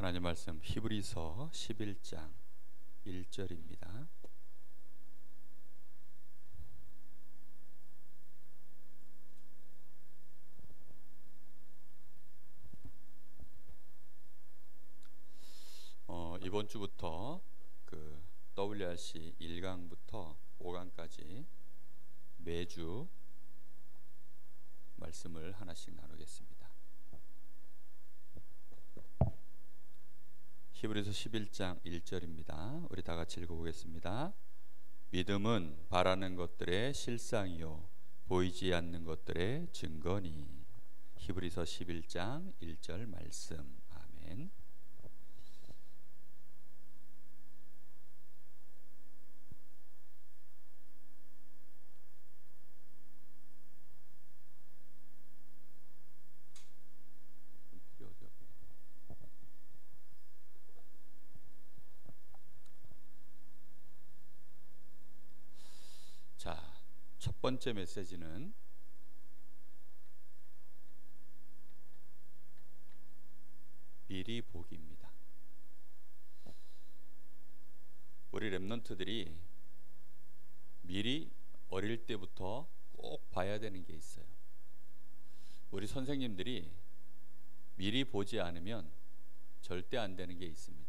하나님 말씀 히브리서 11장 1절입니다. 이번 주부터 그 WRC 1강부터 5강까지 매주 말씀을 하나씩 나누겠습니다. 히브리서 11장 1절입니다. 우리 다 같이 읽어보겠습니다. 믿음은 바라는 것들의 실상이요 보이지 않는 것들의 증거니. 히브리서 11장 1절 말씀. 아멘. 자, 첫 번째 메시지는 미리 보기입니다. 우리 렘넌트들이 미리 어릴 때부터 꼭 봐야 되는 게 있어요. 우리 선생님들이 미리 보지 않으면 절대 안 되는 게 있습니다.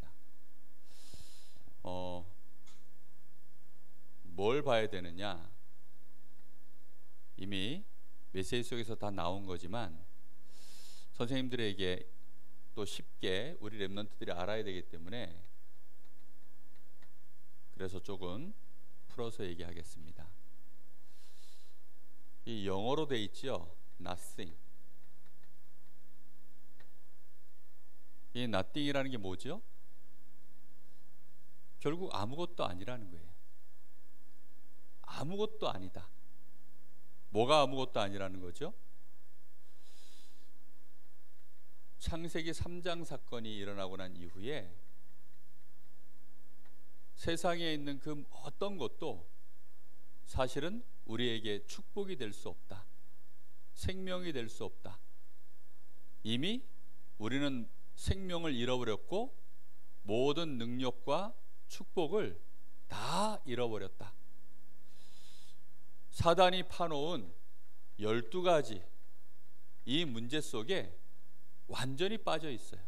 뭘 봐야 되느냐? 이미 메시지 속에서 다 나온 거지만 선생님들에게 또 쉽게 우리 렘넌트들이 알아야 되기 때문에 그래서 조금 풀어서 얘기하겠습니다. 이 영어로 돼 있죠? nothing. 이 nothing이라는 게 뭐죠? 결국 아무것도 아니라는 거예요. 아무것도 아니다. 뭐가 아무것도 아니라는 거죠? 창세기 3장 사건이 일어나고 난 이후에 세상에 있는 그 어떤 것도 사실은 우리에게 축복이 될 수 없다. 생명이 될 수 없다. 이미 우리는 생명을 잃어버렸고 모든 능력과 축복을 다 잃어버렸다. 사단이 파놓은 12가지 이 문제 속에 완전히 빠져 있어요.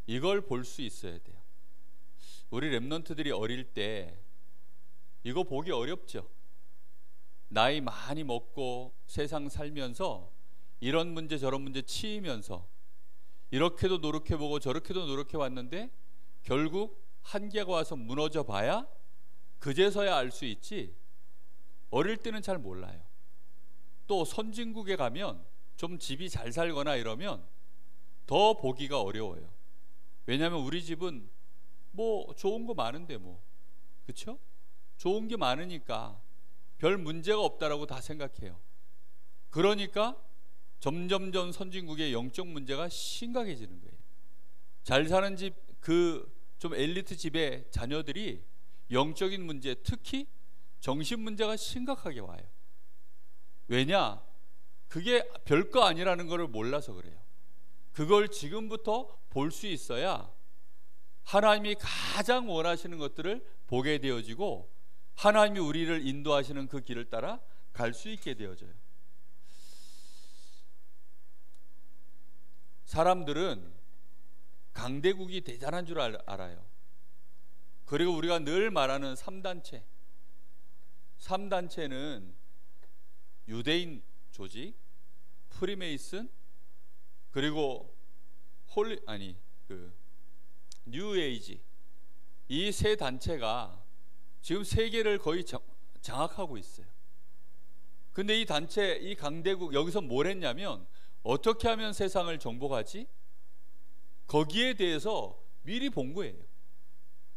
이걸 볼 수 있어야 돼요. 우리 렘넌트들이 어릴 때 이거 보기 어렵죠. 나이 많이 먹고 세상 살면서 이런 문제 저런 문제 치이면서 이렇게도 노력해보고 저렇게도 노력해왔는데 결국 한계가 와서 무너져 봐야 그제서야 알 수 있지 어릴 때는 잘 몰라요. 또 선진국에 가면 좀 집이 잘 살거나 이러면 더 보기가 어려워요. 왜냐하면 우리 집은 뭐 좋은 거 많은데 뭐 그쵸? 좋은 게 많으니까 별 문제가 없다라고 다 생각해요. 그러니까 점점점 선진국의 영적 문제가 심각해지는 거예요. 잘 사는 집, 그 좀 엘리트 집의 자녀들이 영적인 문제, 특히 정신 문제가 심각하게 와요. 왜냐? 그게 별거 아니라는 것을 몰라서 그래요. 그걸 지금부터 볼 수 있어야 하나님이 가장 원하시는 것들을 보게 되어지고 하나님이 우리를 인도하시는 그 길을 따라 갈 수 있게 되어져요. 사람들은 강대국이 대단한 줄 알아요. 그리고 우리가 늘 말하는 3단체. 3단체는 유대인 조직, 프리메이슨, 그리고 뉴에이지. 이 세 단체가 지금 세계를 거의 장악하고 있어요. 근데 이 단체, 이 강대국 여기서 뭘 했냐면 어떻게 하면 세상을 정복하지? 거기에 대해서 미리 본 거예요.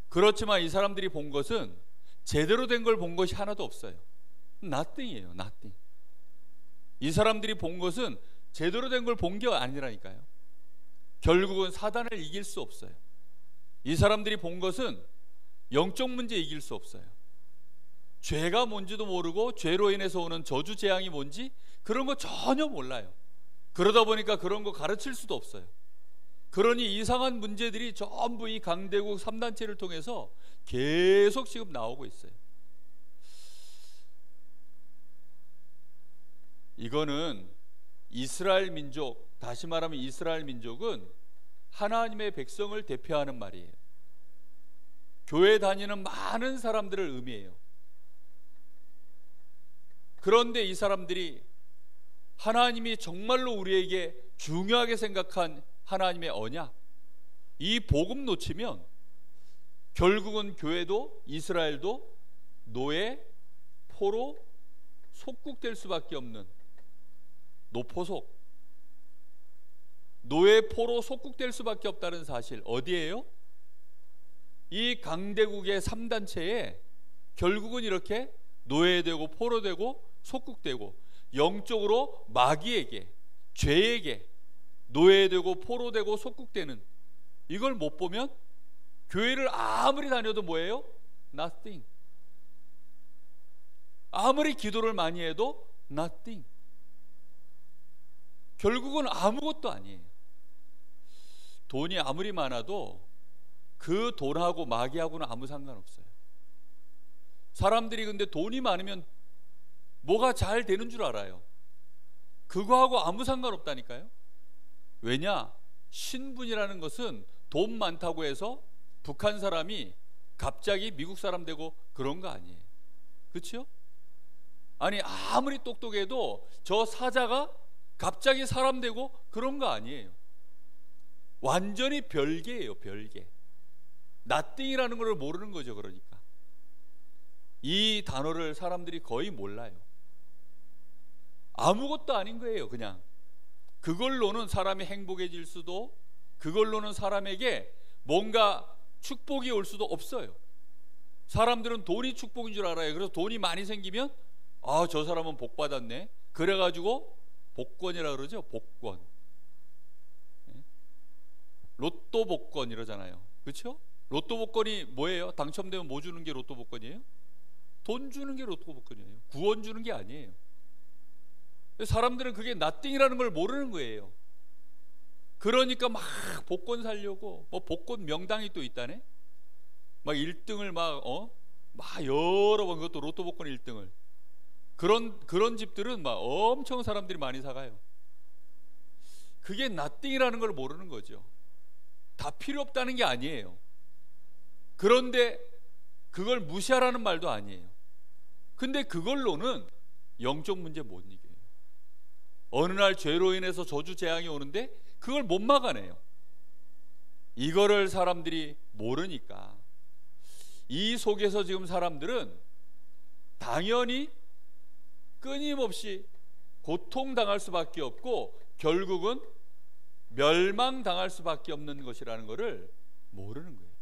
그렇지만 이 사람들이 본 것은 제대로 된 걸 본 것이 하나도 없어요. nothing이에요. nothing. 이 사람들이 본 것은 제대로 된 걸 본 게 아니라니까요. 결국은 사단을 이길 수 없어요. 이 사람들이 본 것은 영적 문제 이길 수 없어요. 죄가 뭔지도 모르고 죄로 인해서 오는 저주 재앙이 뭔지 그런 거 전혀 몰라요. 그러다 보니까 그런 거 가르칠 수도 없어요. 그러니 이상한 문제들이 전부 이 강대국 3단체를 통해서 계속 지금 나오고 있어요. 이거는 이스라엘 민족, 다시 말하면 이스라엘 민족은 하나님의 백성을 대표하는 말이에요. 교회 다니는 많은 사람들을 의미해요. 그런데 이 사람들이 하나님이 정말로 우리에게 중요하게 생각한 하나님의 언약, 이 복음 놓치면 결국은 교회도 이스라엘도 노예, 포로, 속국될 수밖에 없는 노포속, 노예, 포로, 속국될 수밖에 없다는 사실 어디예요? 이 강대국의 3단체에 결국은 이렇게 노예되고 포로되고 속국되고 영적으로 마귀에게, 죄에게 노예되고 포로되고 속국되는, 이걸 못 보면 교회를 아무리 다녀도 뭐예요? Nothing. 아무리 기도를 많이 해도 nothing. 결국은 아무것도 아니에요. 돈이 아무리 많아도 그 돈하고 마귀하고는 아무 상관없어요. 사람들이 근데 돈이 많으면 뭐가 잘 되는 줄 알아요. 그거하고 아무 상관없다니까요. 왜냐? 신분이라는 것은 돈 많다고 해서 북한 사람이 갑자기 미국 사람 되고 그런 거 아니에요. 그렇죠? 아니 아무리 똑똑해도 저 사자가 갑자기 사람 되고 그런 거 아니에요. 완전히 별개예요. 별개. nothing이라는 걸 모르는 거죠. 그러니까 이 단어를 사람들이 거의 몰라요. 아무것도 아닌 거예요. 그냥 그걸로는 사람이 행복해질 수도, 그걸로는 사람에게 뭔가 축복이 올 수도 없어요. 사람들은 돈이 축복인 줄 알아요. 그래서 돈이 많이 생기면 아, 저 사람은 복 받았네. 그래가지고 복권이라 그러죠. 복권, 로또 복권 이러잖아요. 그렇죠? 로또 복권이 뭐예요? 당첨되면 뭐 주는 게 로또 복권이에요? 돈 주는 게 로또 복권이에요. 구원 주는 게 아니에요. 사람들은 그게 nothing이라는 걸 모르는 거예요. 그러니까 막 복권 살려고, 뭐 복권 명당이 또 있다네. 막 1등을 막 여러 번, 그것도 로또 복권 1등을. 그런 집들은 막 엄청 사람들이 많이 사가요. 그게 nothing이라는 걸 모르는 거죠. 다 필요 없다는 게 아니에요. 그런데 그걸 무시하라는 말도 아니에요. 근데 그걸로는 영적 문제 못 이겨요. 어느 날 죄로 인해서 저주 재앙이 오는데 그걸 못 막아내요. 이거를 사람들이 모르니까 이 속에서 지금 사람들은 당연히 끊임없이 고통당할 수밖에 없고 결국은 멸망당할 수밖에 없는 것이라는 것을 모르는 거예요.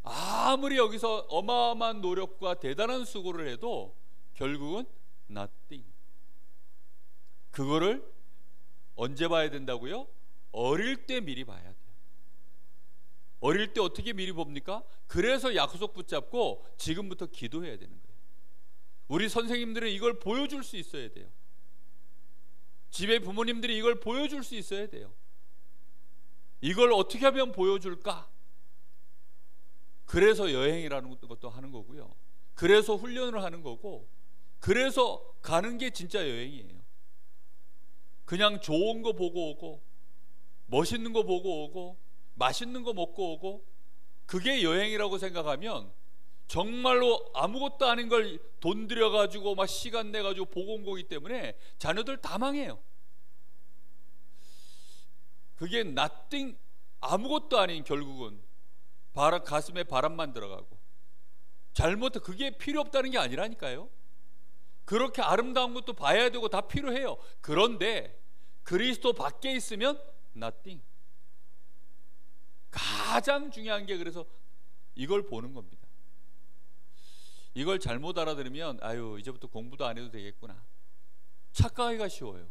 아무리 여기서 어마어마한 노력과 대단한 수고를 해도 결국은 nothing. 그거를 언제 봐야 된다고요? 어릴 때 미리 봐야 돼요. 어릴 때 어떻게 미리 봅니까? 그래서 약속 붙잡고 지금부터 기도해야 되는 거예요. 우리 선생님들은 이걸 보여줄 수 있어야 돼요. 집에 부모님들이 이걸 보여줄 수 있어야 돼요. 이걸 어떻게 하면 보여줄까? 그래서 여행이라는 것도 하는 거고요. 그래서 훈련을 하는 거고, 그래서 가는 게 진짜 여행이에요. 그냥 좋은 거 보고 오고, 멋있는 거 보고 오고, 맛있는 거 먹고 오고, 그게 여행이라고 생각하면 정말로 아무것도 아닌 걸 돈 들여가지고 막 시간 내가지고 보고 온 거기 때문에 자녀들 다 망해요. 그게 nothing, 아무것도 아닌, 결국은 가슴에 바람만 들어가고, 잘못해 그게 필요 없다는 게 아니라니까요. 그렇게 아름다운 것도 봐야 되고 다 필요해요. 그런데 그리스도 밖에 있으면 nothing. 가장 중요한 게 그래서 이걸 보는 겁니다. 이걸 잘못 알아들으면 아유, 이제부터 공부도 안 해도 되겠구나, 착각하기가 쉬워요.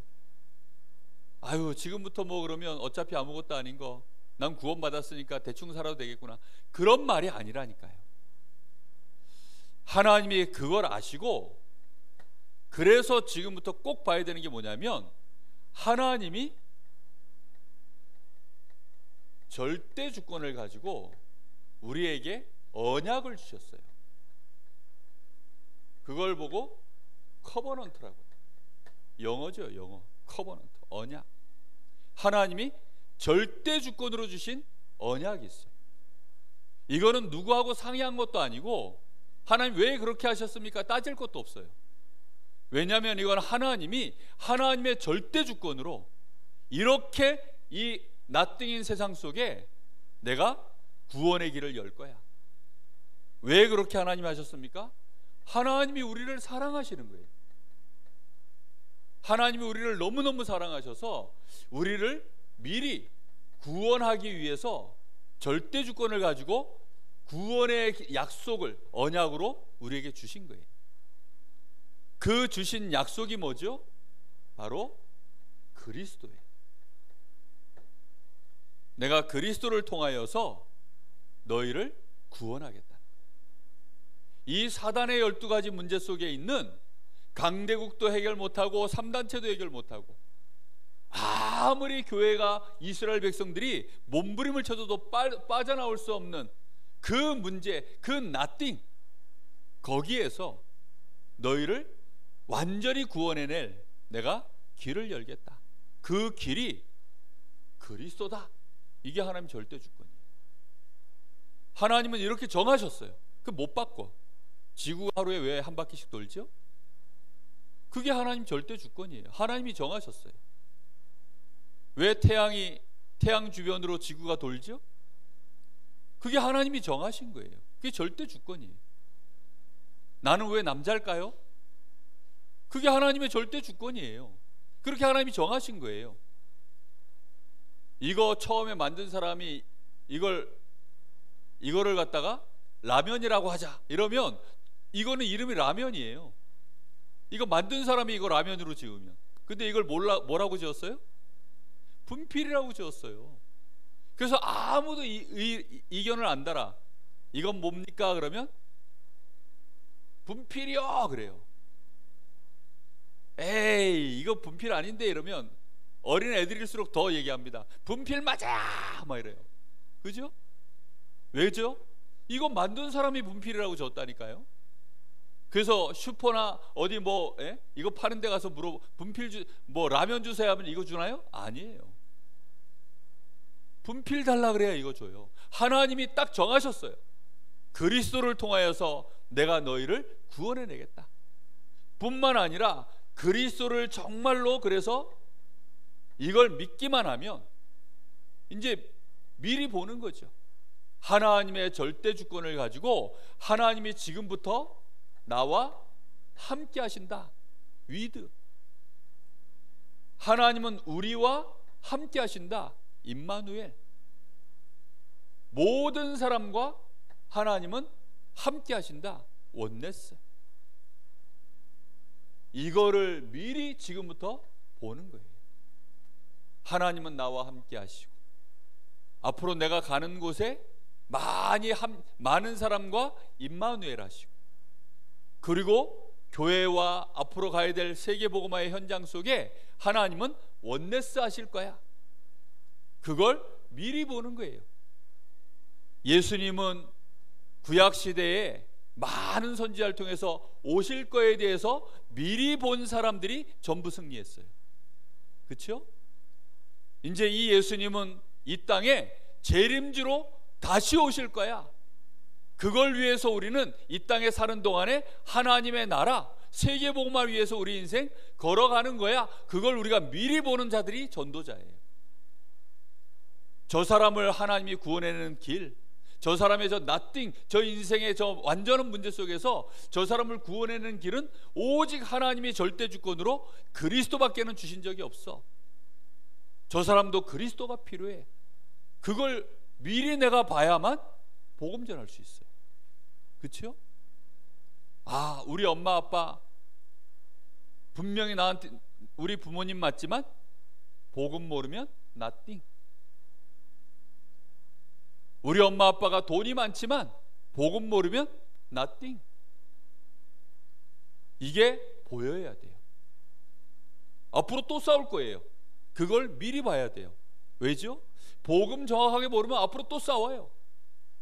아유, 지금부터 뭐 그러면 어차피 아무것도 아닌 거 난 구원 받았으니까 대충 살아도 되겠구나, 그런 말이 아니라니까요. 하나님이 그걸 아시고, 그래서 지금부터 꼭 봐야 되는 게 뭐냐면, 하나님이 절대 주권을 가지고 우리에게 언약을 주셨어요. 그걸 보고 커버넌트라고 해요. 영어죠, 영어. 커버넌트, 언약. 하나님이 절대 주권으로 주신 언약이 있어요. 이거는 누구하고 상의한 것도 아니고 하나님 왜 그렇게 하셨습니까? 따질 것도 없어요. 왜냐하면 이건 하나님의 절대 주권으로 이렇게 이 나띵인 세상 속에 내가 구원의 길을 열 거야. 왜 그렇게 하나님이 하셨습니까? 하나님이 우리를 사랑하시는 거예요. 하나님이 우리를 너무너무 사랑하셔서 우리를 미리 구원하기 위해서 절대 주권을 가지고 구원의 약속을 언약으로 우리에게 주신 거예요. 그 주신 약속이 뭐죠? 바로 그리스도예요. 내가 그리스도를 통하여서 너희를 구원하겠다는 거예요. 이 사단의 12가지 문제 속에 있는 강대국도 해결 못하고 3단체도 해결 못하고 아무리 교회가 이스라엘 백성들이 몸부림을 쳐도 빠져나올 수 없는 그 문제, 그 nothing, 거기에서 너희를 완전히 구원해낼 내가 길을 열겠다. 그 길이 그리스도다. 이게 하나님 절대 주권이에요. 하나님은 이렇게 정하셨어요. 그 못 바꿔. 지구가 하루에 왜 한 바퀴씩 돌죠? 그게 하나님 절대 주권이에요. 하나님이 정하셨어요. 왜 태양 주변으로 지구가 돌죠? 그게 하나님이 정하신 거예요. 그게 절대 주권이에요. 나는 왜 남자일까요? 그게 하나님의 절대 주권이에요. 그렇게 하나님이 정하신 거예요. 이거 처음에 만든 사람이 이거를 갖다가 라면이라고 하자 이러면 이거는 이름이 라면이에요. 이거 만든 사람이 이거 라면으로 지으면, 근데 이걸 뭐라고 지었어요? 분필이라고 지었어요. 그래서 아무도 이견을 안 달아. 이건 뭡니까? 그러면 분필이요 그래요. 에이 이거 분필 아닌데 이러면 어린 애들일수록 더 얘기합니다. 분필 맞아 막 이래요. 그죠? 왜죠? 이거 만든 사람이 분필이라고 줬다니까요. 그래서 슈퍼나 어디 이거 파는 데 가서 분필 라면 주세요 하면 이거 주나요? 아니에요. 분필 달라 그래야 이거 줘요. 하나님이 딱 정하셨어요. 그리스도를 통하여서 내가 너희를 구원해내겠다. 뿐만 아니라 그리스도를 정말로, 그래서 이걸 믿기만 하면 이제 미리 보는 거죠. 하나님의 절대 주권을 가지고 하나님이 지금부터 나와 함께 하신다. 위드. 하나님은 우리와 함께 하신다. 임마누엘. 모든 사람과 하나님은 함께 하신다. 원네스. 이거를 미리 지금부터 보는 거예요. 하나님은 나와 함께 하시고 앞으로 내가 가는 곳에 많은 사람과 임마누엘 하시고, 그리고 교회와 앞으로 가야 될 세계복음화의 현장 속에 하나님은 원네스 하실 거야. 그걸 미리 보는 거예요. 예수님은 구약시대에 많은 선지자를 통해서 오실 거에 대해서 미리 본 사람들이 전부 승리했어요. 그렇죠? 이제 이 예수님은 이 땅에 재림주로 다시 오실 거야. 그걸 위해서 우리는 이 땅에 사는 동안에 하나님의 나라, 세계복음화를 위해서 우리 인생 걸어가는 거야. 그걸 우리가 미리 보는 자들이 전도자예요. 저 사람을 하나님이 구원해내는 길, 저 사람의 저 nothing, 저 인생의 저 완전한 문제 속에서 저 사람을 구원해내는 길은 오직 하나님의 절대 주권으로 그리스도밖에는 주신 적이 없어. 저 사람도 그리스도가 필요해. 그걸 미리 내가 봐야만 복음 전할 수 있어요. 그렇죠? 우리 엄마 아빠 분명히 나한테, 우리 부모님 맞지만 복음 모르면 nothing. 우리 엄마 아빠가 돈이 많지만 복음 모르면 nothing. 이게 보여야 돼요. 앞으로 또 싸울 거예요. 그걸 미리 봐야 돼요. 왜죠? 복음 정확하게 모르면 앞으로 또 싸워요.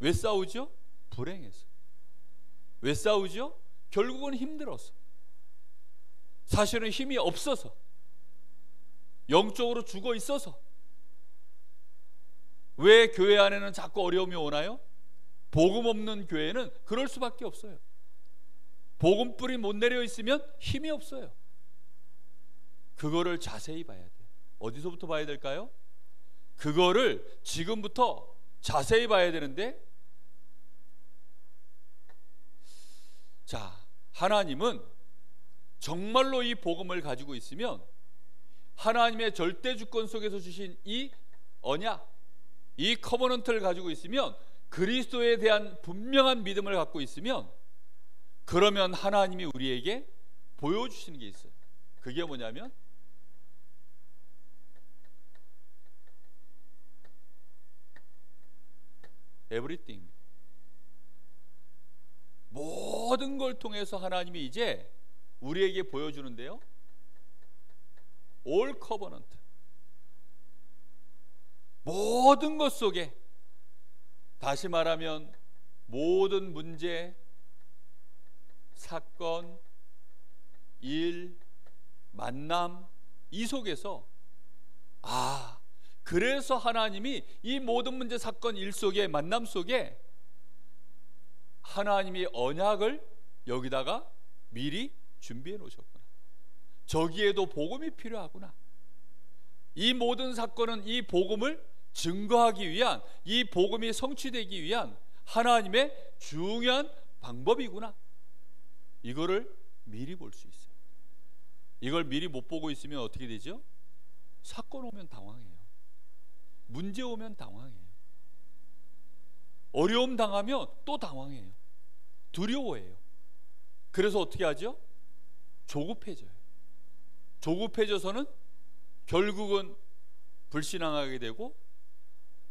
왜 싸우죠? 불행해서. 왜 싸우죠? 결국은 힘들어서. 사실은 힘이 없어서, 영적으로 죽어 있어서. 왜 교회 안에는 자꾸 어려움이 오나요? 복음 없는 교회는 그럴 수밖에 없어요. 복음 뿌리 못 내려 있으면 힘이 없어요. 그거를 자세히 봐야 돼요. 어디서부터 봐야 될까요? 그거를 지금부터 자세히 봐야 되는데, 자, 하나님은 정말로 이 복음을 가지고 있으면, 하나님의 절대 주권 속에서 주신 이 언약, 이 커버넌트를 가지고 있으면, 그리스도에 대한 분명한 믿음을 갖고 있으면, 그러면 하나님이 우리에게 보여주시는 게 있어요. 그게 뭐냐면 everything, 모든 걸 통해서 하나님이 이제 우리에게 보여주는데요, all covenant, 모든 것 속에, 다시 말하면 모든 문제, 사건, 일, 만남, 이 속에서, 아, 그래서 하나님이 이 모든 문제, 사건, 일 속에, 만남 속에 하나님이 언약을 여기다가 미리 준비해 놓으셨구나. 저기에도 복음이 필요하구나. 이 모든 사건은 이 복음을 증거하기 위한, 이 복음이 성취되기 위한 하나님의 중요한 방법이구나. 이거를 미리 볼 수 있어요. 이걸 미리 못 보고 있으면 어떻게 되죠? 사건 오면 당황해요. 문제 오면 당황해요. 어려움 당하면 또 당황해요. 두려워해요. 그래서 어떻게 하죠? 조급해져요. 조급해져서는 결국은 불신앙하게 되고,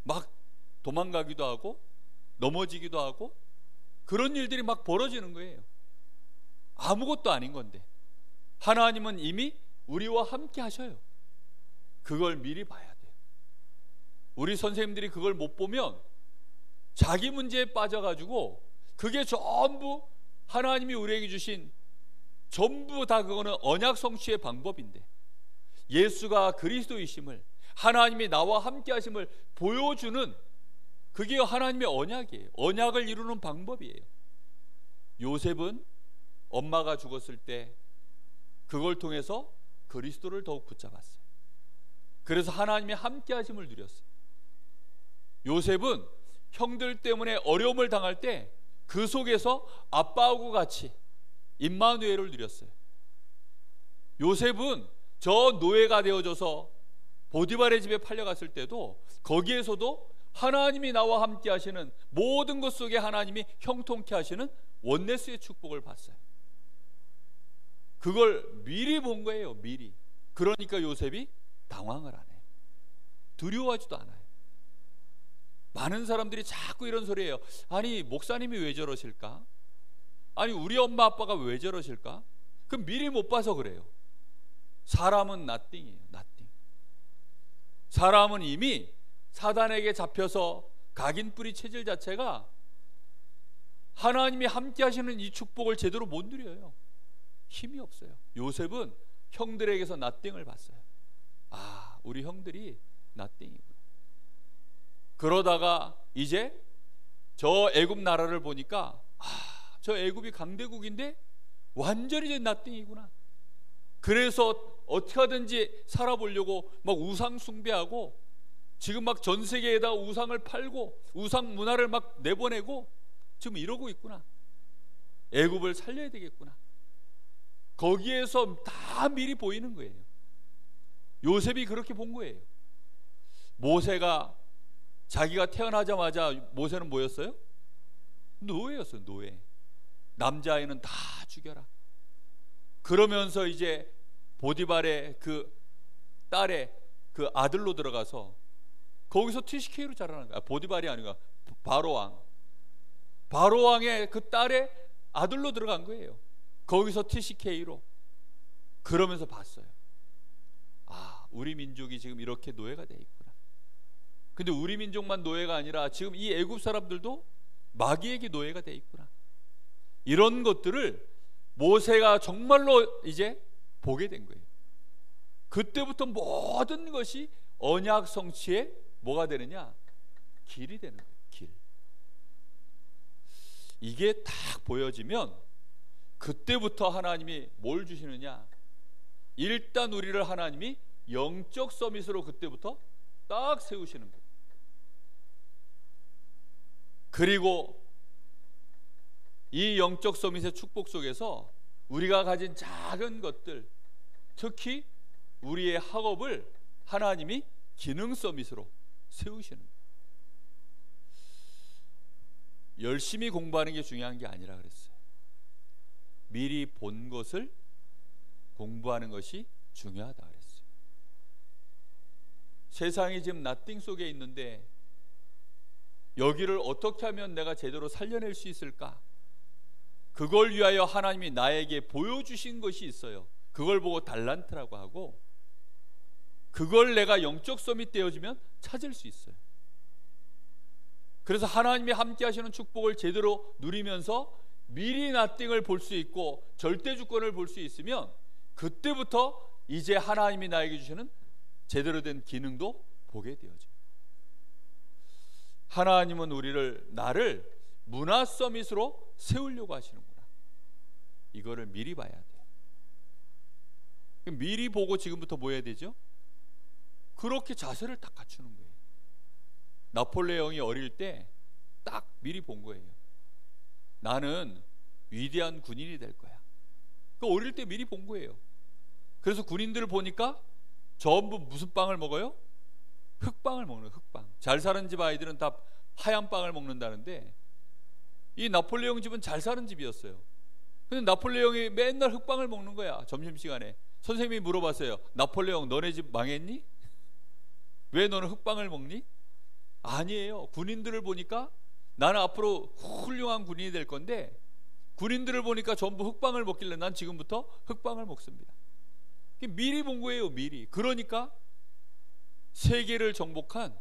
막 도망가기도 하고, 넘어지기도 하고, 그런 일들이 막 벌어지는 거예요. 아무것도 아닌 건데 하나님은 이미 우리와 함께 하셔요. 그걸 미리 봐야 돼요. 우리 선생님들이 그걸 못 보면 자기 문제에 빠져가지고, 그게 전부 하나님이 우리에게 주신, 전부 다 그거는 언약 성취의 방법인데, 예수가 그리스도이심을, 하나님이 나와 함께 하심을 보여주는, 그게 하나님의 언약이에요. 언약을 이루는 방법이에요. 요셉은 엄마가 죽었을 때 그걸 통해서 그리스도를 더욱 붙잡았어요. 그래서 하나님의 함께 하심을 누렸어요. 요셉은 형들 때문에 어려움을 당할 때 그 속에서 아빠하고 같이 임마누엘을 누렸어요. 요셉은 저 노예가 되어져서 보디발의 집에 팔려갔을 때도 거기에서도 하나님이 나와 함께 하시는, 모든 것 속에 하나님이 형통케 하시는 원네스의 축복을 봤어요. 그걸 미리 본 거예요. 미리. 그러니까 요셉이 당황을 안 해요. 두려워하지도 않아요. 많은 사람들이 자꾸 이런 소리예요. 아니, 목사님이 왜 저러실까? 아니, 우리 엄마 아빠가 왜 저러실까? 그럼 미리 못 봐서 그래요. 사람은 nothing이에요. nothing. 사람은 이미 사단에게 잡혀서 각인 뿌리 체질 자체가 하나님이 함께 하시는 이 축복을 제대로 못 누려요. 힘이 없어요. 요셉은 형들에게서 nothing을 봤어요. 아, 우리 형들이 nothing이구나. 그러다가 이제 저 애굽 나라를 보니까, 아, 저 애굽이 강대국인데 완전히 이제 nothing이구나. 그래서 어떻게 하든지 살아보려고 막 우상 숭배하고, 지금 막 전 세계에다 우상을 팔고 우상 문화를 막 내보내고 지금 이러고 있구나. 애굽을 살려야 되겠구나. 거기에서 다 미리 보이는 거예요. 요셉이 그렇게 본 거예요. 모세가 자기가 태어나자마자, 모세는 뭐였어요? 노예였어요. 노예. 남자아이는 다 죽여라. 그러면서 이제 보디발의 그 딸의 그 아들로 들어가서 거기서 TCK로 자라는 거야. 보디발이 아니라 바로왕. 바로왕의 그 딸의 아들로 들어간 거예요. 거기서 TCK로. 그러면서 봤어요. 아, 우리 민족이 지금 이렇게 노예가 돼 있구나. 근데 우리 민족만 노예가 아니라 지금 이 애굽 사람들도 마귀에게 노예가 돼 있구나. 이런 것들을 모세가 정말로 이제 보게 된 거예요. 그때부터 모든 것이 언약 성취의 뭐가 되느냐? 길이 되는 거예요. 길. 이게 딱 보여지면 그때부터 하나님이 뭘 주시느냐? 일단 우리를 하나님이 영적 서밋으로 그때부터 딱 세우시는 거예요. 그리고 이 영적 서밋의 축복 속에서 우리가 가진 작은 것들, 특히 우리의 학업을 하나님이 기능 서밋으로 세우시는 거예요. 열심히 공부하는 게 중요한 게 아니라 그랬어요. 미리 본 것을 공부하는 것이 중요하다 그랬어요. 세상이 지금 나띵 속에 있는데 여기를 어떻게 하면 내가 제대로 살려낼 수 있을까? 그걸 위하여 하나님이 나에게 보여주신 것이 있어요. 그걸 보고 달란트라고 하고, 그걸 내가 영적 서밋 되어지면 찾을 수 있어요. 그래서 하나님이 함께 하시는 축복을 제대로 누리면서 미리 나띵을 볼 수 있고 절대 주권을 볼 수 있으면 그때부터 이제 하나님이 나에게 주시는 제대로 된 기능도 보게 되어져요. 하나님은 나를 문화 서밋으로 세우려고 하시는구나. 이거를 미리 봐야 돼요. 미리 보고 지금부터 뭐 해야 되죠? 그렇게 자세를 딱 갖추는 거예요. 나폴레옹이 어릴 때 딱 미리 본 거예요. 나는 위대한 군인이 될 거야. 그 어릴 때 미리 본 거예요. 그래서 군인들을 보니까 전부 무슨 빵을 먹어요? 흑빵을 먹는 거예요. 흑빵. 잘 사는 집 아이들은 다 하얀 빵을 먹는다는데 이 나폴레옹 집은 잘 사는 집이었어요. 근데 나폴레옹이 맨날 흑빵을 먹는 거야. 점심시간에 선생님이 물어봤어요. 나폴레옹, 너네 집 망했니? 왜 너는 흑빵을 먹니? 아니에요. 군인들을 보니까 나는 앞으로 훌륭한 군인이 될 건데 군인들을 보니까 전부 흑빵을 먹길래 난 지금부터 흑빵을 먹습니다. 미리 본 거예요. 미리. 그러니까 세계를 정복한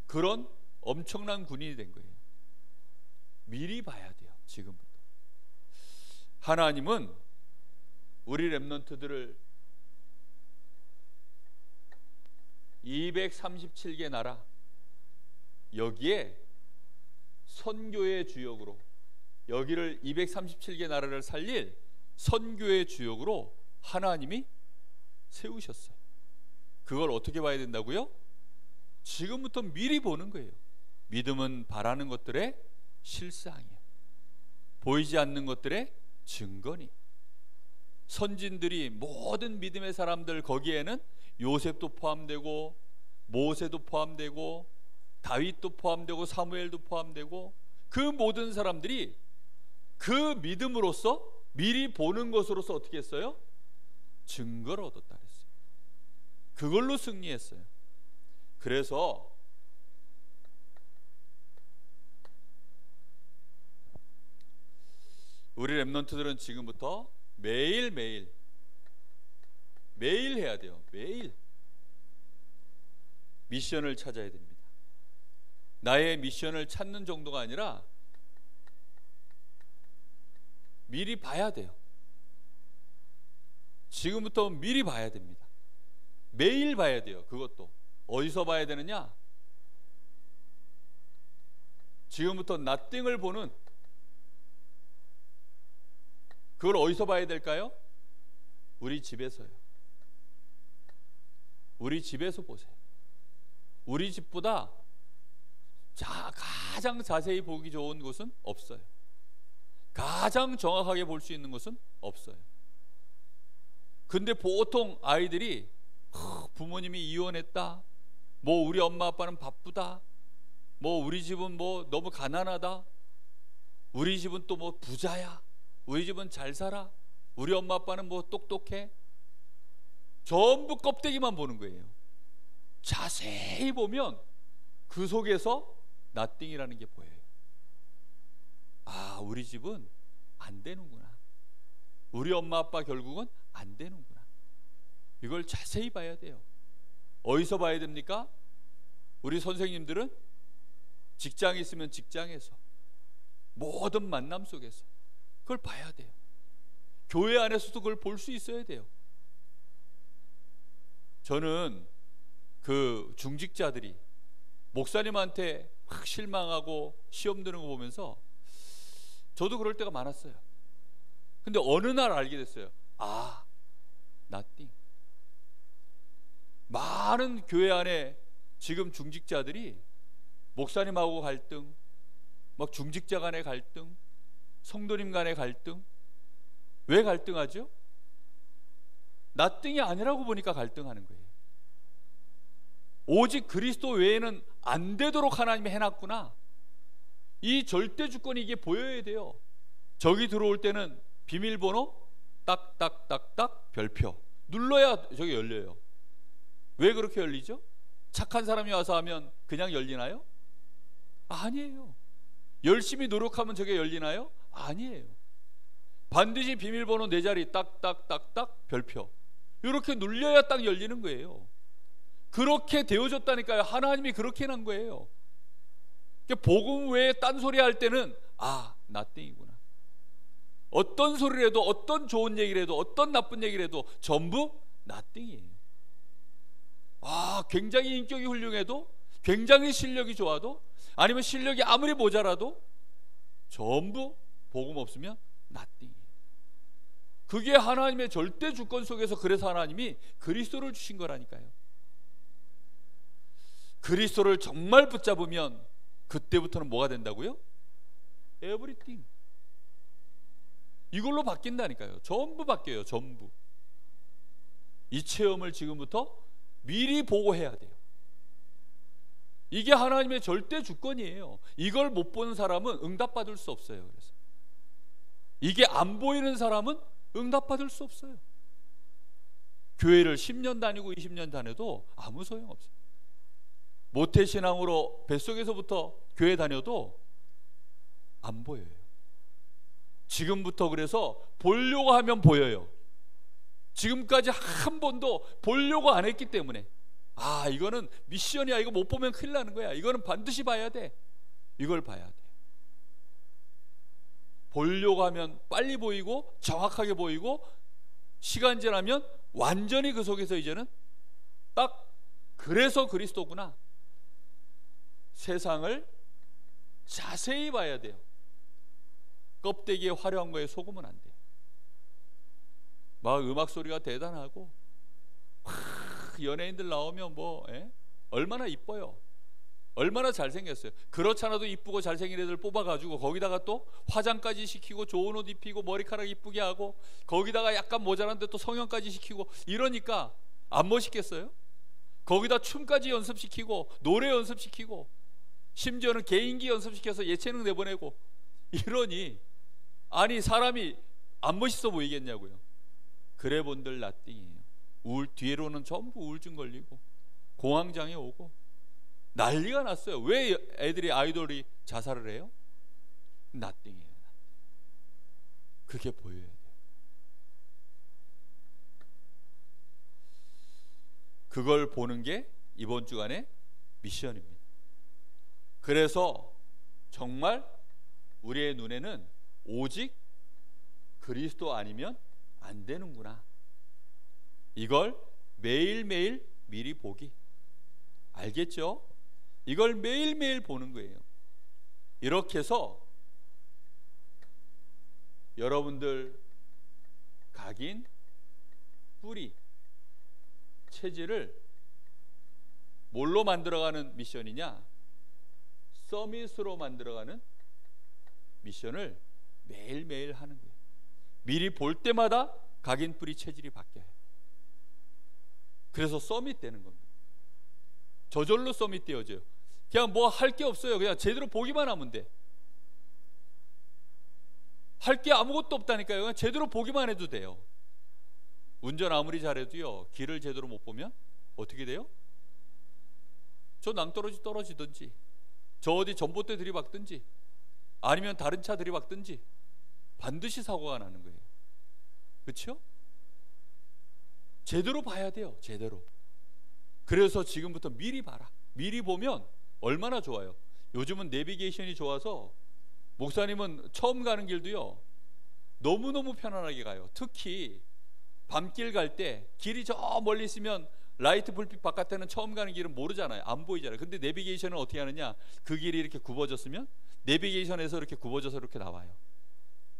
그런 엄청난 군인이 된 거예요. 미리 봐야 돼요. 지금부터. 하나님은 우리 렘넌트들을 237개 나라, 여기에 선교의 주역으로, 여기를 237개 나라를 살릴 선교의 주역으로 하나님이 세우셨어요. 그걸 어떻게 봐야 된다고요? 지금부터 미리 보는 거예요. 믿음은 바라는 것들의 실상이에요. 보이지 않는 것들의 증거니. 선진들이 모든 믿음의 사람들, 거기에는 요셉도 포함되고 모세도 포함되고 다윗도 포함되고 사무엘도 포함되고 그 모든 사람들이 그 믿음으로써 미리 보는 것으로서 어떻게 했어요? 증거를 얻었다 그랬어요. 그걸로 승리했어요. 그래서 우리 렘넌트들은 지금부터 매일매일 해야 돼요. 매일 미션을 찾아야 됩니다. 나의 미션을 찾는 정도가 아니라 미리 봐야 돼요. 지금부터 미리 봐야 됩니다. 매일 봐야 돼요. 그것도 어디서 봐야 되느냐? 지금부터 나띵을 보는, 그걸 어디서 봐야 될까요? 우리 집에서요. 우리 집에서 보세요. 우리 집보다 가장 자세히 보기 좋은 곳은 없어요. 가장 정확하게 볼 수 있는 곳은 없어요. 근데 보통 아이들이 부모님이 이혼했다, 뭐 우리 엄마 아빠는 바쁘다, 뭐 우리 집은 뭐 너무 가난하다, 우리 집은 또 뭐 부자야, 우리 집은 잘 살아, 우리 엄마 아빠는 뭐 똑똑해, 전부 껍데기만 보는 거예요. 자세히 보면 그 속에서 나띵이라는 게 보여요. 아, 우리 집은 안 되는구나, 우리 엄마 아빠 결국은 안 되는구나. 이걸 자세히 봐야 돼요. 어디서 봐야 됩니까? 우리 선생님들은 직장이 있으면 직장에서, 모든 만남 속에서 그걸 봐야 돼요. 교회 안에서도 그걸 볼 수 있어야 돼요. 저는 그 중직자들이 목사님한테 확 실망하고 시험 드는 거 보면서 저도 그럴 때가 많았어요. 근데 어느 날 알게 됐어요. 아, nothing. 많은 교회 안에 지금 중직자들이 목사님하고 갈등, 막 중직자 간의 갈등, 성도님 간의 갈등. 왜 갈등하죠? nothing이 아니라고 보니까 갈등하는 거예요. 오직 그리스도 외에는 안 되도록 하나님이 해놨구나. 이 절대 주권이 이게 보여야 돼요. 저기 들어올 때는 비밀번호 딱딱딱딱 별표 눌러야 저기 열려요. 왜 그렇게 열리죠? 착한 사람이 와서 하면 그냥 열리나요? 아니에요. 열심히 노력하면 저게 열리나요? 아니에요. 반드시 비밀번호 4자리 딱딱딱딱 별표 이렇게 눌려야 딱 열리는 거예요. 그렇게 되어졌다니까요. 하나님이 그렇게 한 거예요. 복음 외에 딴소리 할 때는 아, nothing이구나. 어떤 소리를 해도, 어떤 좋은 얘기를 해도, 어떤 나쁜 얘기를 해도 전부 nothing이에요. 아, 굉장히 인격이 훌륭해도, 굉장히 실력이 좋아도, 아니면 실력이 아무리 모자라도 전부 복음 없으면 nothing이에요. 그게 하나님의 절대 주권 속에서, 그래서 하나님이 그리스도를 주신 거라니까요. 그리스도를 정말 붙잡으면 그때부터는 뭐가 된다고요? Everything. 이걸로 바뀐다니까요. 전부 바뀌어요. 전부. 이 체험을 지금부터 미리 보고 해야 돼요. 이게 하나님의 절대 주권이에요. 이걸 못 보는 사람은 응답받을 수 없어요. 그래서 이게 안 보이는 사람은 응답받을 수 없어요. 교회를 10년 다니고 20년 다녀도 아무 소용없어요. 모태신앙으로 뱃속에서부터 교회 다녀도 안 보여요. 지금부터 그래서 보려고 하면 보여요. 지금까지 한 번도 보려고 안 했기 때문에 아, 이거는 미션이야. 이거 못 보면 큰일 나는 거야. 이거는 반드시 봐야 돼. 이걸 봐야 돼. 보려고 하면 빨리 보이고 정확하게 보이고, 시간 지나면 완전히 그 속에서 이제는 딱 그래서 그리스도구나. 세상을 자세히 봐야 돼요. 껍데기에 화려한 거에 속으면 안 돼요. 막 음악 소리가 대단하고 연예인들 나오면 뭐 얼마나 이뻐요. 얼마나 잘생겼어요. 그렇잖아도 이쁘고 잘생긴 애들 뽑아가지고 거기다가 또 화장까지 시키고 좋은 옷 입히고 머리카락 이쁘게 하고 거기다가 약간 모자란데 또 성형까지 시키고 이러니까 안 멋있겠어요? 거기다 춤까지 연습시키고 노래 연습시키고 심지어는 개인기 연습시켜서 예체능 내보내고 이러니 아니 사람이 안 멋있어 보이겠냐고요. 그래 본들 나띵이에요. 뒤로는 전부 우울증 걸리고 공황장애 오고 난리가 났어요. 왜 애들이 아이돌이 자살을 해요? 나띵이에요. 그게 보여야 돼요. 그걸 보는 게 이번 주간의 미션입니다. 그래서 정말 우리의 눈에는 오직 그리스도 아니면 안 되는구나. 이걸 매일매일 미리 보기. 알겠죠? 이걸 매일매일 보는 거예요. 이렇게 해서 여러분들 각인, 뿌리, 체질을 뭘로 만들어가는 미션이냐? 서밋으로 만들어가는 미션을 매일매일 하는 거예요. 미리 볼 때마다 각인, 뿌리, 체질이 바뀌어요. 그래서 서밋 되는 겁니다. 저절로 서밋 되어져요. 그냥 뭐 할 게 없어요. 그냥 제대로 보기만 하면 돼. 할 게 아무것도 없다니까요. 그냥 제대로 보기만 해도 돼요. 운전 아무리 잘해도요, 길을 제대로 못 보면 어떻게 돼요? 저 낭떠러지 떨어지든지, 저 어디 전봇대 들이박든지, 아니면 다른 차 들이박든지 반드시 사고가 나는 거예요. 그렇죠? 제대로 봐야 돼요. 제대로. 그래서 지금부터 미리 봐라. 미리 보면 얼마나 좋아요. 요즘은 내비게이션이 좋아서 목사님은 처음 가는 길도요 너무너무 편안하게 가요. 특히 밤길 갈 때 길이 저 멀리 있으면 라이트 불빛 바깥에는 처음 가는 길은 모르잖아요. 안 보이잖아요. 근데 내비게이션은 어떻게 하느냐, 그 길이 이렇게 굽어졌으면 내비게이션에서 이렇게 굽어져서 이렇게 나와요.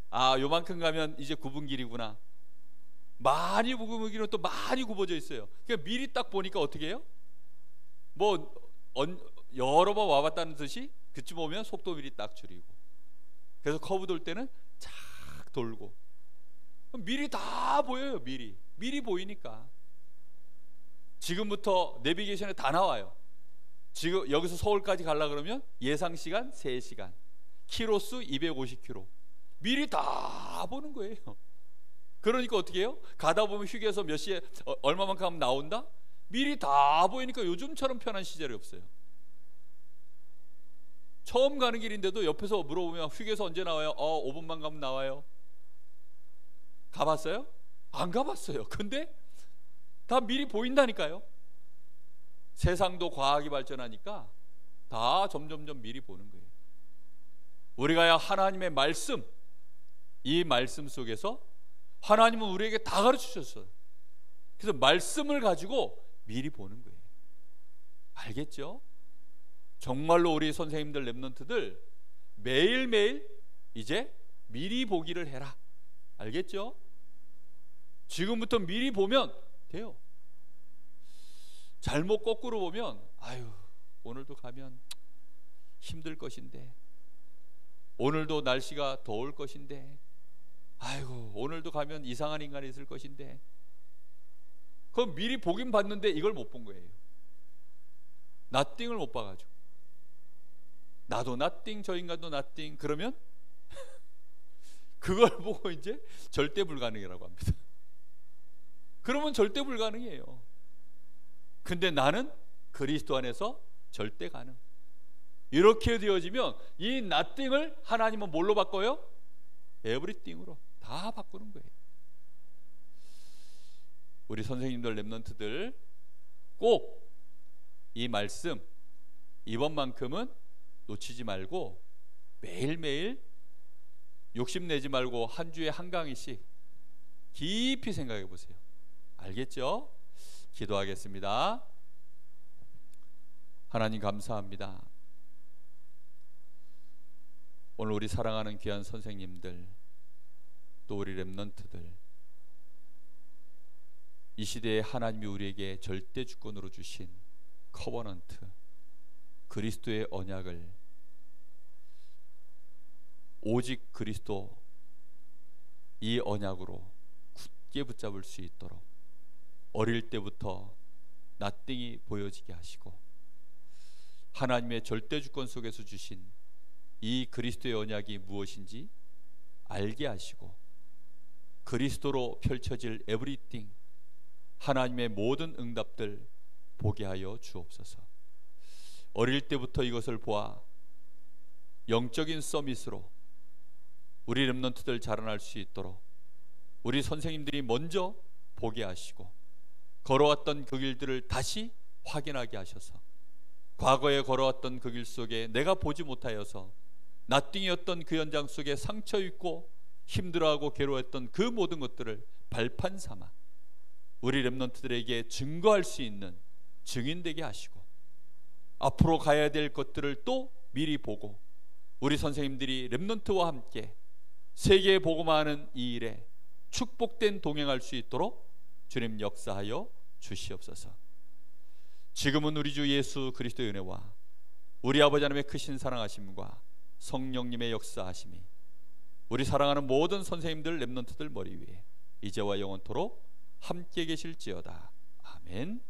아, 요만큼 가면 이제 굽은 길이구나. 많이 굽은 길은 또 많이 굽어져 있어요. 그러니까 미리 딱 보니까 어떻게 해요? 뭐 여러 번 와봤다는 듯이 그쯤 오면 속도 미리 딱 줄이고, 그래서 커브 돌 때는 착 돌고, 미리 다 보여요. 미리 보이니까. 지금부터 내비게이션에 다 나와요. 지금 여기서 서울까지 가려고 그러면 예상 시간 3시간, 키로수 250km, 미리 다 보는 거예요. 그러니까 어떻게 해요? 가다 보면 휴게소 몇 시에 얼마만큼 하면 나온다? 미리 다 보이니까 요즘처럼 편한 시절이 없어요. 처음 가는 길인데도 옆에서 물어보면 휴게소 언제 나와요? 5분만 가면 나와요. 가봤어요? 안 가봤어요. 근데 다 미리 보인다니까요. 세상도 과학이 발전하니까 다 점점점 미리 보는 거예요. 우리가 하나님의 말씀, 이 말씀 속에서 하나님은 우리에게 다 가르치셨어요. 그래서 말씀을 가지고 미리 보는 거예요. 알겠죠? 정말로 우리 선생님들, 랩런트들 매일매일 이제 미리 보기를 해라. 알겠죠? 지금부터 미리 보면 돼요. 잘못 거꾸로 보면 아유, 오늘도 가면 힘들 것인데, 오늘도 날씨가 더울 것인데, 아이고 오늘도 가면 이상한 인간이 있을 것인데, 그럼 미리 보긴 봤는데 이걸 못 본 거예요. 나띵을 못 봐가지고, 나도 나띵 저 인간도 나띵, 그러면 그걸 보고 이제 절대 불가능이라고 합니다. 그러면 절대 불가능이에요. 근데 나는 그리스도 안에서 절대 가능. 이렇게 되어지면 이 nothing을 하나님은 뭘로 바꿔요? everything으로 다 바꾸는 거예요. 우리 선생님들, 랩런트들 꼭 이 말씀 이번만큼은 놓치지 말고 매일매일 욕심내지 말고 한 주에 한 강의씩 깊이 생각해 보세요. 알겠죠? 기도하겠습니다. 하나님 감사합니다. 오늘 우리 사랑하는 귀한 선생님들, 또 우리 랩런트들, 이 시대에 하나님이 우리에게 절대 주권으로 주신 커버넌트, 그리스도의 언약을 오직 그리스도 이 언약으로 굳게 붙잡을 수 있도록 어릴 때부터 나띵이 보여지게 하시고, 하나님의 절대 주권 속에서 주신 이 그리스도의 언약이 무엇인지 알게 하시고, 그리스도로 펼쳐질 에브리띵, 하나님의 모든 응답들 보게 하여 주옵소서. 어릴 때부터 이것을 보아 영적인 서밋으로 우리 렘넌트들 자라날 수 있도록 우리 선생님들이 먼저 보게 하시고, 걸어왔던 그 길들을 다시 확인하게 하셔서 과거에 걸어왔던 그 길 속에 내가 보지 못하여서 나띵이었던 그 현장 속에 상처 입고 힘들어하고 괴로워했던 그 모든 것들을 발판 삼아 우리 렘넌트들에게 증거할 수 있는 증인되게 하시고, 앞으로 가야 될 것들을 또 미리 보고 우리 선생님들이 렘넌트와 함께 세계에 복음하는 이 일에 축복된 동행할 수 있도록 주님 역사하여 주시옵소서. 지금은 우리 주 예수 그리스도의 은혜와 우리 아버지 하나님의 크신 사랑하심과 성령님의 역사하심이 우리 사랑하는 모든 선생님들, 렘넌트들 머리 위에 이제와 영원토록 함께 계실지어다. 아멘.